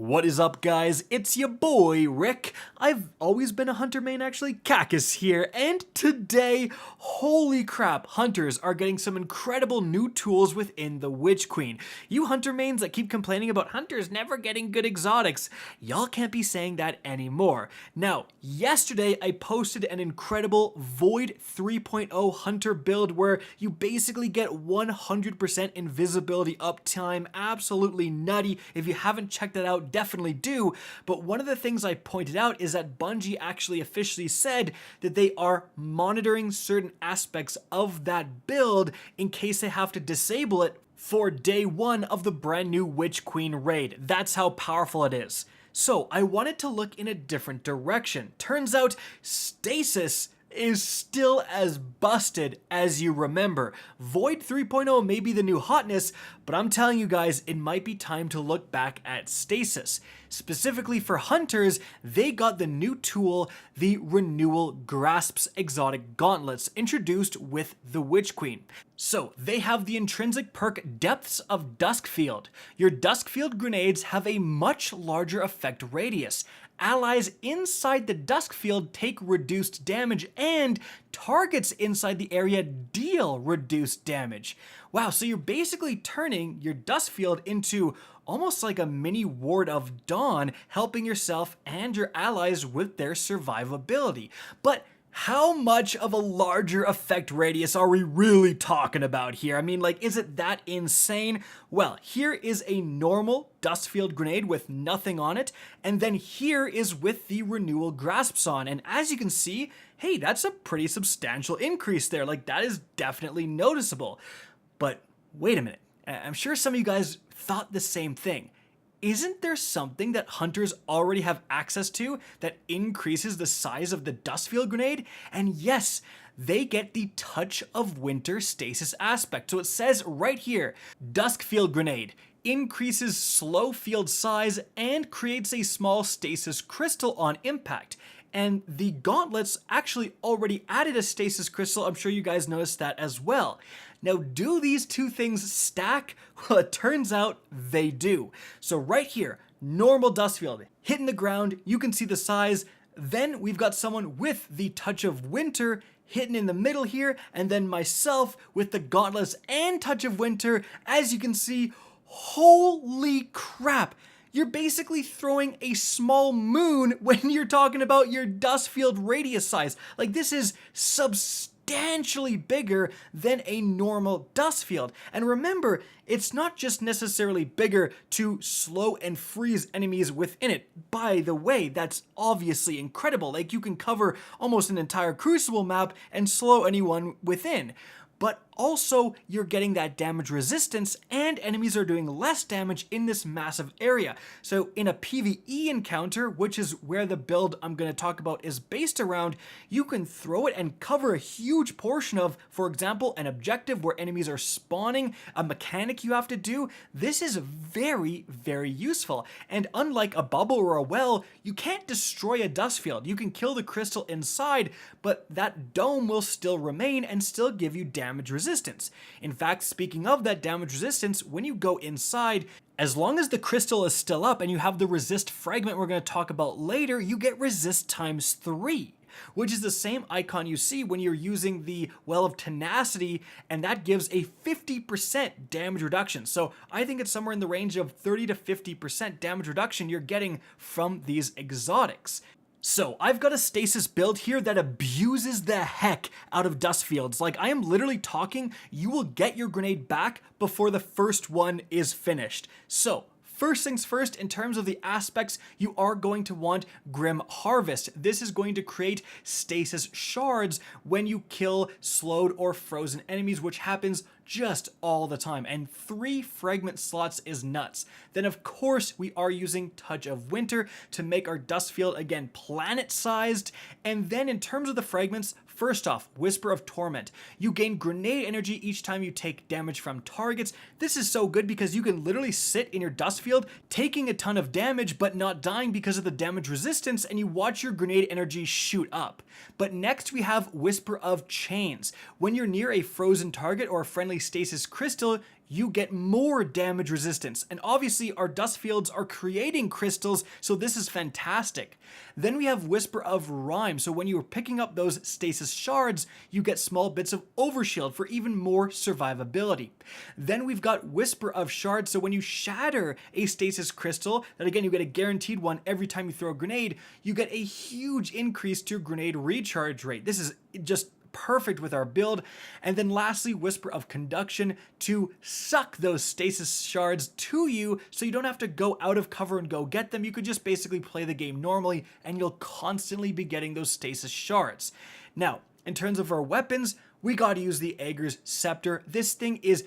What is up, guys? It's your boy, Rick. I've always been a hunter main, actually. Cacus here, and today, holy crap, hunters are getting some incredible new tools within the Witch Queen. You hunter mains that keep complaining about hunters never getting good exotics, y'all can't be saying that anymore. Now, yesterday I posted an incredible Void 3.0 Hunter build where you basically get 100% invisibility uptime, absolutely nutty. If you haven't checked that out, definitely do. But one of the things I pointed out is that Bungie actually officially said that they are monitoring certain aspects of that build in case they have to disable it for day one of the brand new Witch Queen raid. That's how powerful it is. So I wanted to look in a different direction. Turns out Stasis is still as busted as you remember. Void 3.0 may be the new hotness, but I'm telling you guys, it might be time to look back at Stasis. Specifically for hunters, they got the new tool, the Renewal Grasps exotic gauntlets, introduced with the Witch Queen. So they have the intrinsic perk Depths of Duskfield. Your Duskfield grenades have a much larger effect radius. Allies inside the Duskfield take reduced damage, and targets inside the area deal reduced damage. Wow, so you're basically turning your Duskfield into almost like a mini Ward of Dawn, helping yourself and your allies with their survivability. But how much of a larger effect radius are we really talking about here? I mean, like, is it that insane? Well, here is a normal Duskfield grenade with nothing on it, and then here is with the Renewal Grasps on, and as you can see, hey, that's a pretty substantial increase there. Like, that is definitely noticeable. But wait a minute, I'm sure some of you guys thought the same thing. Isn't there something that hunters already have access to that increases the size of the Duskfield grenade? And yes, they get the Touch of Winter stasis aspect. So it says right here, Duskfield grenade increases slow field size and creates a small stasis crystal on impact. And the gauntlets actually already added a stasis crystal. I'm sure you guys noticed that as well. Now, do these two things stack? Well, it turns out they do. So right here, normal Duskfield, hitting the ground, you can see the size. Then we've got someone with the Touch of Winter hitting in the middle here, and then myself with the gauntlets and Touch of Winter. As you can see, holy crap. You're basically throwing a small moon when you're talking about your Duskfield radius size. Like, this is substantially bigger than a normal Duskfield. And remember, it's not just necessarily bigger to slow and freeze enemies within it. By the way, that's obviously incredible. Like, you can cover almost an entire Crucible map and slow anyone within. But also, you're getting that damage resistance, and enemies are doing less damage in this massive area. So in a PvE encounter, which is where the build I'm going to talk about is based around, you can throw it and cover a huge portion of, for example, an objective where enemies are spawning, a mechanic you have to do. This is very, very useful. And unlike a bubble or a well, you can't destroy a Duskfield. You can kill the crystal inside, but that dome will still remain and still give you damage resistance. In fact, speaking of that damage resistance, when you go inside, as long as the crystal is still up and you have the resist fragment we're going to talk about later, you get resist times 3. Which is the same icon you see when you're using the Well of Tenacity, and that gives a 50% damage reduction. So I think it's somewhere in the range of 30 to 50% damage reduction you're getting from these exotics. So I've got a stasis build here that abuses the heck out of Duskfields. Like, I am literally talking, you will get your grenade back before the first one is finished. So first things first, in terms of the aspects, you are going to want Grim Harvest. This is going to create stasis shards when you kill slowed or frozen enemies, which happens just all the time, and 3 fragment slots is nuts. Then of course we are using Touch of Winter to make our Duskfield again planet-sized. And then in terms of the fragments, first off, Whisper of Torment. You gain grenade energy each time you take damage from targets. This is so good because you can literally sit in your Duskfield taking a ton of damage but not dying because of the damage resistance, and you watch your grenade energy shoot up. But next we have Whisper of Chains. When you're near a frozen target or a friendly stasis crystal, you get more damage resistance. And obviously our Duskfields are creating crystals, so this is fantastic. Then we have Whisper of Rime. So when you're picking up those stasis shards, you get small bits of overshield for even more survivability. Then we've got Whisper of Shards. So when you shatter a stasis crystal, that again, you get a guaranteed one every time you throw a grenade, you get a huge increase to your grenade recharge rate. This is just perfect with our build. And then lastly, Whisper of Conduction to suck those stasis shards to you so you don't have to go out of cover and go get them. You could just basically play the game normally and you'll constantly be getting those stasis shards. Now, in terms of our weapons, we got to use the Aegir's Scepter. This thing is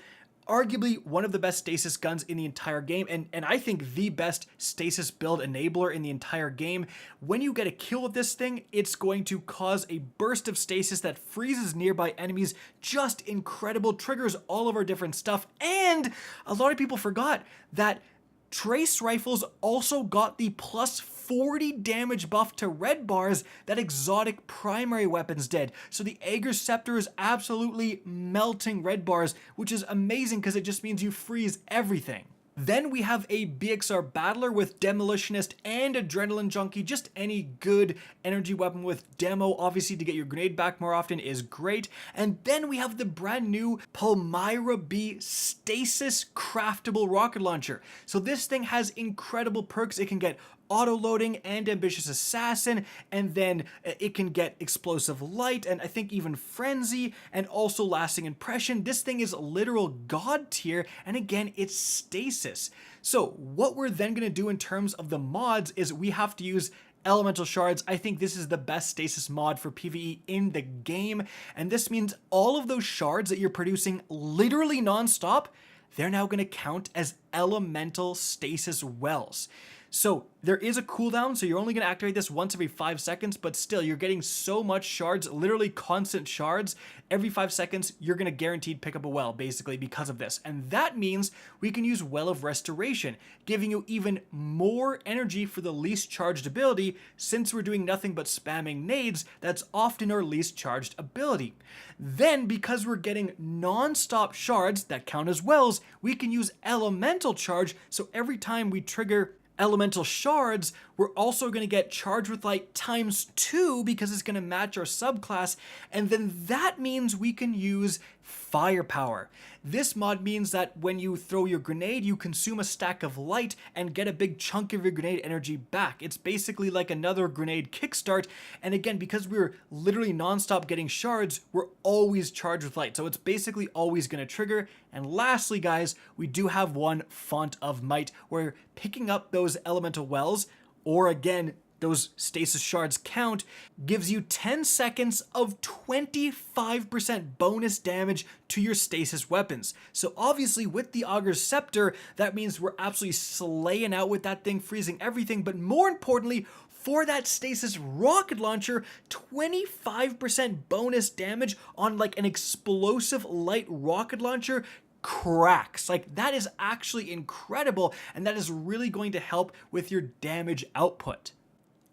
arguably one of the best stasis guns in the entire game, and I think the best stasis build enabler in the entire game. When you get a kill with this thing, it's going to cause a burst of stasis that freezes nearby enemies. Just incredible, triggers all of our different stuff, and a lot of people forgot that Trace Rifles also got the plus 40 damage buff to red bars that exotic primary weapons did. So the Aegir's Scepter is absolutely melting red bars, which is amazing because it just means you freeze everything. Then we have a BXR Battler with Demolitionist and Adrenaline Junkie. Just any good energy weapon with demo, obviously, to get your grenade back more often is great. And then we have the brand new Palmyra B Stasis Craftable Rocket Launcher. So this thing has incredible perks. It can get auto-loading and Ambitious Assassin, and then it can get Explosive Light, and I think even Frenzy, and also Lasting Impression. This thing is literal god tier, and again, it's stasis. So what we're then going to do in terms of the mods is we have to use Elemental Shards. I think this is the best stasis mod for PvE in the game, and this means all of those shards that you're producing literally non-stop, they're now going to count as elemental stasis wells. So there is a cooldown, so you're only going to activate this once every 5 seconds, but still, you're getting so much shards, literally constant shards. Every 5 seconds, you're going to guaranteed pick up a well, basically, because of this. And that means we can use Well of Restoration, giving you even more energy for the least charged ability. Since we're doing nothing but spamming nades, that's often our least charged ability. Then, because we're getting non-stop shards that count as wells, we can use Elemental Charge, so every time we trigger Elemental Shards, we're also going to get Charge with Light ×2 because it's going to match our subclass, and then that means we can use Firepower. This mod means that when you throw your grenade, you consume a stack of light and get a big chunk of your grenade energy back. It's basically like another grenade kickstart, and again, because we're literally non-stop getting shards, we're always charged with light, so it's basically always going to trigger. And lastly, guys, we do have one Font of Might, where picking up those elemental wells, or again, those stasis shards count, gives you 10 seconds of 25% bonus damage to your stasis weapons. So obviously with the Aegir's Scepter, that means we're absolutely slaying out with that thing, freezing everything, but more importantly, for that stasis rocket launcher, 25% bonus damage on like an explosive light rocket launcher cracks. Like, that is actually incredible, and that is really going to help with your damage output.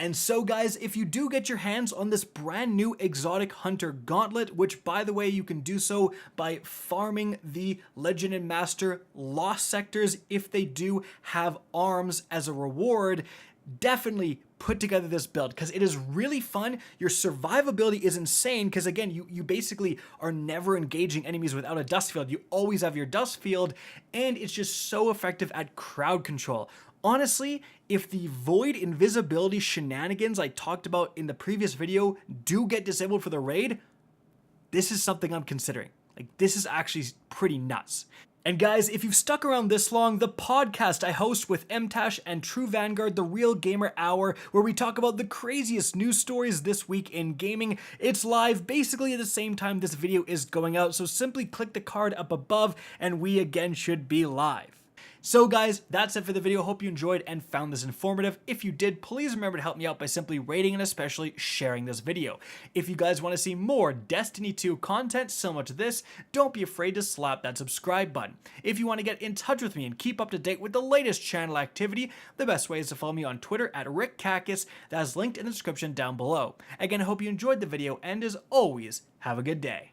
And so guys, if you do get your hands on this brand new exotic Hunter Gauntlet, which by the way, you can do so by farming the Legend and Master Lost Sectors if they do have arms as a reward, definitely put together this build because it is really fun. Your survivability is insane because again, you basically are never engaging enemies without a Duskfield. You always have your Duskfield, and it's just so effective at crowd control. Honestly, if the Void invisibility shenanigans I talked about in the previous video do get disabled for the raid, this is something I'm considering. Like, this is actually pretty nuts. And guys, if you've stuck around this long, the podcast I host with MTash and True Vanguard, the Real Gamer Hour, where we talk about the craziest news stories this week in gaming, it's live basically at the same time this video is going out, so simply click the card up above and we again should be live. So guys, that's it for the video. Hope you enjoyed and found this informative. If you did, please remember to help me out by simply rating and especially sharing this video. If you guys want to see more Destiny 2 content similar to this, don't be afraid to slap that subscribe button. If you want to get in touch with me and keep up to date with the latest channel activity, the best way is to follow me on Twitter at RickCacus. That is linked in the description down below. Again, I hope you enjoyed the video, and as always, have a good day.